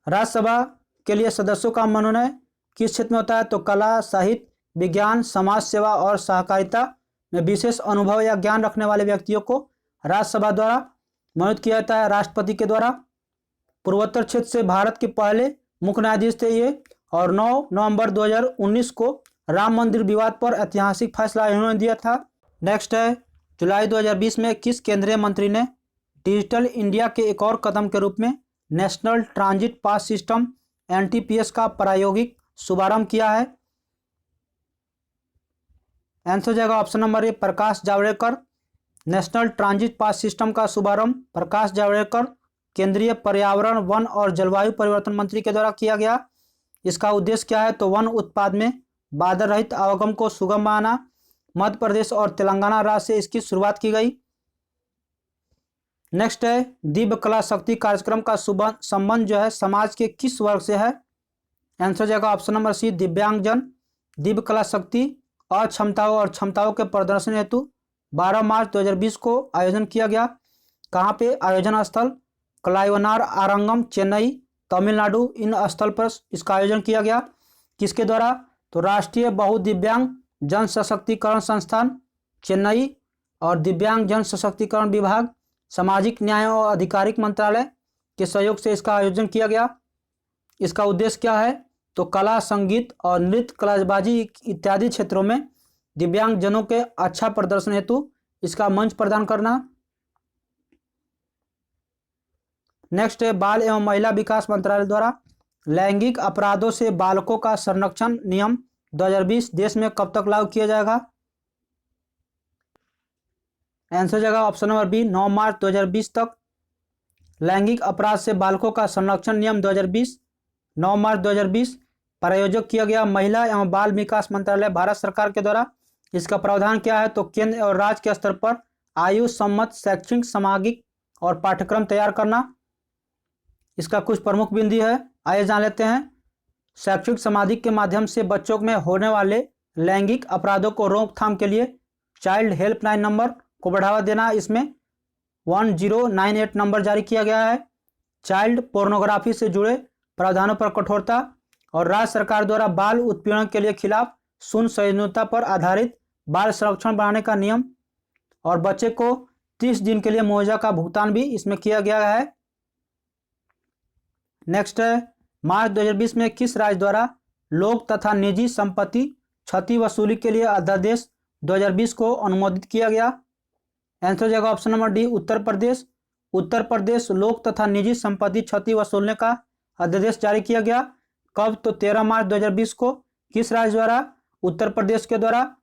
राज्यसभा के लिए सदस्यों का मनोनयन किस क्षेत्र में होता है? तो कला, साहित्य, विज्ञान, समाज सेवा और सहकारिता में विशेष अनुभव या ज्ञान रखने वाले व्यक्तियों को राज्यसभा द्वारा मनोनीत किया जाता है राष्ट्रपति के द्वारा। पूर्वोत्तर क्षेत्र से भारत के पहले मुख्य न्यायाधीश थे ये, और 9 नवंबर 2019 को राम मंदिर विवाद पर ऐतिहासिक फैसला इन्होंने दिया था। नेक्स्ट है, जुलाई 2020 में किस केंद्रीय मंत्री ने डिजिटल इंडिया के एक और कदम के रूप में national transit pass system NTPS का प्रायोगिक शुभारंभ किया है? आंसर हो जाएगा ऑप्शन नंबर ए, Prakash Javadekar. National transit pass system का शुभारंभ प्रकाश जावड़ेकर केंद्रीय पर्यावरण, वन और जलवायु परिवर्तन मंत्री के द्वारा किया गया। इसका उद्देश्य क्या है? तो वन उत्पाद में बाधा रहित आवागमन को सुगम बनाना। मध्य प्रदेश और तेलंगाना राज्य से इसकी शुरुआत की गई। नेक्स्ट है, दिव्य कला शक्ति कार्यक्रम का संबंध जो है समाज के किस वर्ग से है? आंसर हो जाएगा ऑप्शन नंबर सी, दिव्यांगजन। दिव्य कला शक्ति अक्षमताओं और क्षमताओं के प्रदर्शन हेतु 12 मार्च 2020 को आयोजन किया गया। कहाँ पे? आयोजन स्थल कलाइवनार आरंगम, चेन्नई, तमिलनाडु। इन स्थल पर इसका आयोजन किया गया। किसके द्वारा? तो राष्ट्रीय बहुदिव्यांग जन सशक्तिकरण संस्थान चेन्नई और दिव्यांग जन सशक्तिकरण विभाग, सामाजिक न्याय और आधिकारिक मंत्रालय के सहयोग से इसका आयोजन किया गया। इसका उद्देश्य क्या है? तो कला, संगीत और नृत्य, कलाबाजी इत्यादि क्षेत्रों में दिव्यांग जनों के अच्छा प्रदर्शन हेतु इसका मंच प्रदान करना। नेक्स्ट है, बाल एवं महिला विकास मंत्रालय द्वारा लैंगिक अपराधों से बालकों का संरक्षण नियम 2020 देश में कब तक लागू किया जाएगा? आंसर हो जाएगा ऑप्शन नंबर बी, 9 मार्च 2020 तक। लैंगिक अपराध से बालकों का संरक्षण नियम 2020 9 मार्च 2020 प्रायोजक किया गया महिला एवं बाल विकास मंत्रालय भारत सरकार के द्वारा। इसका प्रावधान क्या है? तो केंद्र और राज्य के स्तर पर आयु सम्मत शैक्षणिक, सामाजिक और पाठ्यक्रम तैयार करना इसका कुछ प्रमुख बिंदु है। आइए जान लेते हैं। शैक्षिक सामाजिक के माध्यम से बच्चों में होने वाले लैंगिक अपराधों को रोकथाम के लिए चाइल्ड हेल्पलाइन नंबर को बढ़ावा देना। इसमें 1098 नंबर जारी किया गया है। चाइल्ड पोर्नोग्राफी से जुड़े प्रावधानों पर कठोरता और राज्य सरकार द्वारा बाल उत्पीड़न के लिए खिलाफ शून्य सहिष्णुता पर आधारित बाल संरक्षण बढ़ाने का नियम और बच्चे को 30 दिन के लिए मुआवजा का भुगतान भी इसमें किया गया है। नेक्स्ट है, मार्च 2020 में किस राज्य द्वारा लोक तथा निजी संपत्ति क्षति वसूली के लिए अध्यादेश 2020 को अनुमोदित किया गया? आंसर हो जाएगा option number D Uttar Pradesh. Uttar Pradesh लोक तथा निजी संपत्ति क्षति वसूलने का अध्यादेश जारी किया गया। कब? तो 13 मार्च 2020 को। किस राज्य द्वारा? उत्तर प्रदेश के द्वारा।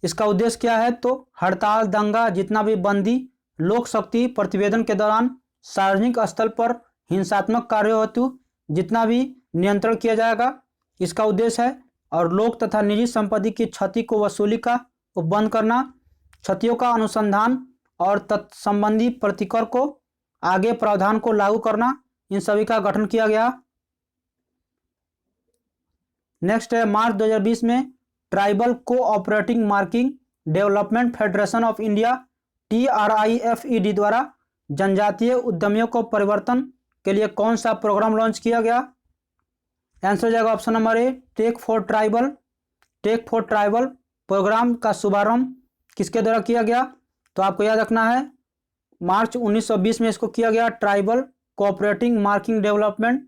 इसका उद्देश्य क्या है? तो हड़ताल, दंगा, जितना भी बंदी, लोक शक्ति प्रतिवेदन के दौरान सार्वजनिक स्थल पर हिंसात्मक कार्यों हेतु जितना भी नियंत्रण किया जाएगा, इसका उद्देश्य है। और लोक तथा निजी संपत्ति की क्षति को वसूली का बंद करना, क्षतियों का अनुसंधान और तत्संबंधी प्रतिकर को आगे प्रावधान को लागू करना, इन सभी का गठन किया गया। नेक्स्ट है मार्च 2020 में tribal cooperative marking development federation of India TRIFED द्वारा जनजातीय उद्यमियों को परिवर्तन के लिए कौन सा प्रोग्राम लॉन्च किया गया? आंसर हो जाएगा option number A tech for tribal. Tech for tribal program का शुभारंभ किसके द्वारा किया गया? तो आपको याद रखना है मार्च 1920 में इसको किया गया। Tribal cooperative marking development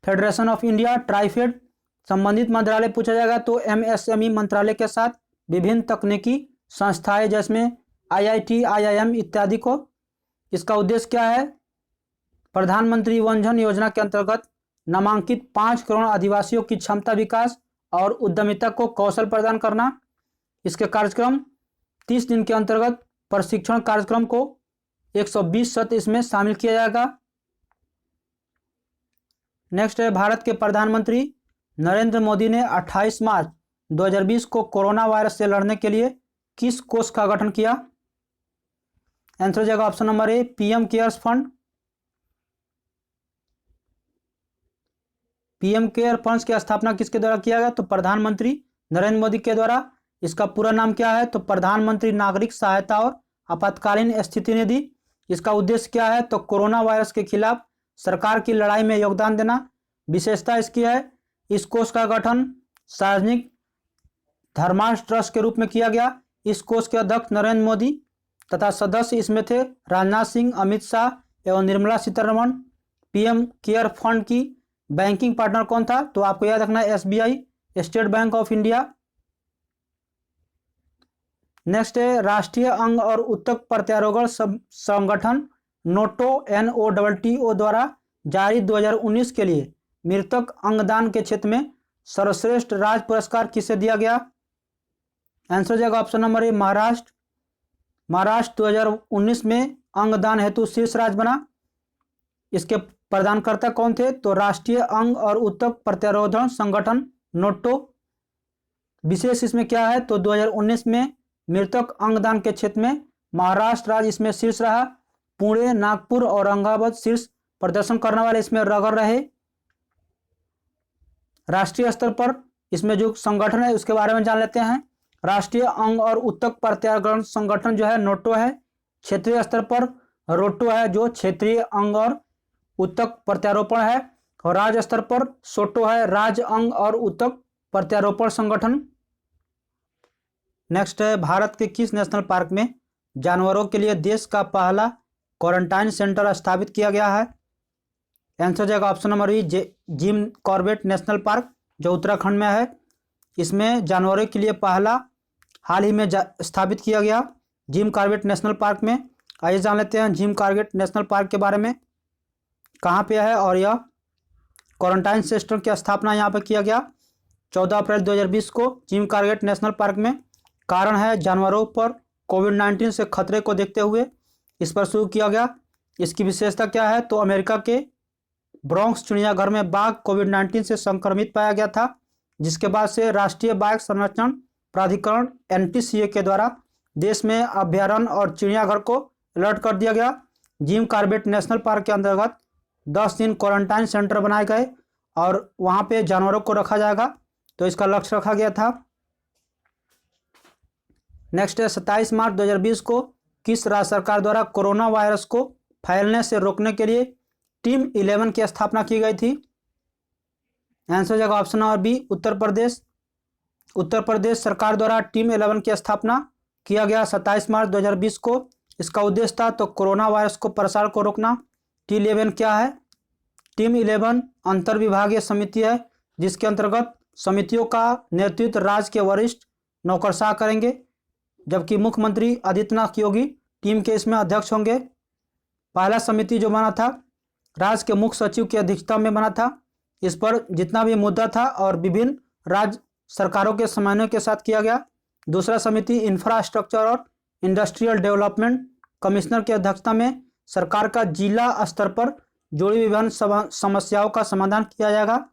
federation of India TRIFED. संबंधित मंत्रालय पूछा जाएगा तो MSME मंत्रालय के साथ विभिन्न तकनीकी संस्थाएं जिसमें IIT, IIM इत्यादि को। इसका उद्देश्य क्या है? प्रधानमंत्री वन धन योजना के अंतर्गत नामांकित 5 करोड़ आदिवासियों की क्षमता विकास और उद्यमिता को कौशल प्रदान करना। इसके कार्यक्रम 30 दिन के अंतर्गत प्रशिक्षण कार्यक्रम को 120 सत्र इसमें शामिल किया जाएगा। नेक्स्ट है भारत के प्रधानमंत्री नरेंद्र मोदी ने 28 मार्च 2020 को कोरोना वायरस से लड़ने के लिए किस कोष का गठन किया? आंसर हो जाएगा ऑप्शन नंबर ए PM cares fund. PM care funds की स्थापना किसके द्वारा किया गया? तो प्रधानमंत्री नरेंद्र मोदी के द्वारा। इसका पूरा नाम क्या है? तो प्रधानमंत्री नागरिक सहायता और आपातकालीन स्थिति निधि। इसका उद्देश्य क्या है? तो कोरोना वायरस के खिलाफ सरकार की लड़ाई में योगदान देना। विशेषता इसकी है इस कोष का गठन सार्वजनिक धर्मार्थ ट्रस्ट के रूप में किया गया। इस कोष के अध्यक्ष नरेंद्र मोदी तथा सदस्य इसमें थे राजनाथ सिंह, अमित शाह एवं Nirmala Sitharaman. PM care fund की बैंकिंग पार्टनर कौन था? तो आपको याद रखना है SBI, state bank of India. Next है राष्ट्रीय अंग और उत्तक प्रत्यारोपण संगठन NOTO द्वारा जारी 2019 के लिए मृतक अंगदान के क्षेत्र में सर्वश्रेष्ठ राज्य पुरस्कार किसे दिया गया? आंसर हो जाएगा ऑप्शन नंबर ए महाराष्ट्र। महाराष्ट्र 2019 में अंगदान हेतु शीर्ष राज्य बना। इसके प्रदानकर्ता कौन थे? तो राष्ट्रीय अंग और उत्तक प्रत्यारोपण संगठन NOTO। विशेष इसमें क्या है? तो 2019 में मृतक अंगदान के क्षेत्र में महाराष्ट्र राज्य इसमें शीर्ष रहा। पुणे, नागपुर और औरंगाबाद शीर्ष प्रदर्शन करने वाले इसमें रगड़ रहे। राष्ट्रीय स्तर पर इसमें जो संगठन है उसके बारे में जान लेते हैं। राष्ट्रीय अंग और उत्तक प्रत्यारोपण संगठन जो है NOTO है। क्षेत्रीय स्तर पर ROTO है जो क्षेत्रीय अंग और उत्तक प्रत्यारोपण है। और राज्य स्तर पर SOTO है राज्य अंग और उत्तक प्रत्यारोपण संगठन। नेक्स्ट है भारत के किस नेशनल पार्क में जानवरों के लिए देश का पहला क्वारंटाइन सेंटर स्थापित किया गया है? आंसर हो जाएगा option number B Jim Corbett national park जो उत्तराखंड में है। इसमें जानवरों के लिए पहला हाल ही में स्थापित किया गया जिम कॉर्बेट नेशनल पार्क में। आइए जान लेते हैं जिम कॉर्बेट नेशनल पार्क के बारे में, कहाँ पे है और यह क्वारंटाइन सेंटर की स्थापना यहाँ पर किया गया 14 अप्रैल 2020 को जिम कॉर्बेट नेशनल पार्क में। कारण है जानवरों पर कोविड-19 से खतरे को देखते हुए इस पर शुरू किया गया। इसकी विशेषता क्या है? तो अमेरिका के ब्रोंक्स चिड़ियाघर में बाघ कोविड-19 से संक्रमित पाया गया था, जिसके बाद से राष्ट्रीय बाघ संरक्षण प्राधिकरण NTCA के द्वारा देश में अभ्यारण्य और चिड़ियाघर को अलर्ट कर दिया गया। जिम कॉर्बेट नेशनल पार्क के अंतर्गत 10 दिन क्वारंटाइन सेंटर बनाए गए और वहाँ पे जानवरों को रखा जाएगा, तो इसका लक्ष्य रखा गया था। नेक्स्ट है 27 मार्च 2020 को किस राज्य सरकार द्वारा कोरोना वायरस को फैलने से रोकने के लिए टीम 11 की स्थापना की गई थी? आंसर हो जाएगा option number B Uttar Pradesh. Uttar Pradesh सरकार द्वारा टीम 11 की स्थापना किया गया 27 मार्च 2020 को। इसका उद्देश्य था तो कोरोना वायरस को प्रसार को रोकना। टीम 11 क्या है? टीम 11 अंतर विभागीय समिति है जिसके अंतर्गत समितियों का नेतृत्व राज्य के वरिष्ठ नौकरशाह करेंगे, जबकि मुख्यमंत्री आदित्यनाथ योगी टीम के इसमें अध्यक्ष होंगे। पहला समिति जो बना था राज्य के मुख्य सचिव की अध्यक्षता में बना था। इस पर जितना भी मुद्दा था और विभिन्न राज्य सरकारों के समन्वय के साथ किया गया। दूसरा समिति इंफ्रास्ट्रक्चर और इंडस्ट्रियल डेवलपमेंट कमिश्नर की अध्यक्षता में सरकार का जिला स्तर पर जुड़ी विभिन्न समस्याओं का समाधान किया जाएगा।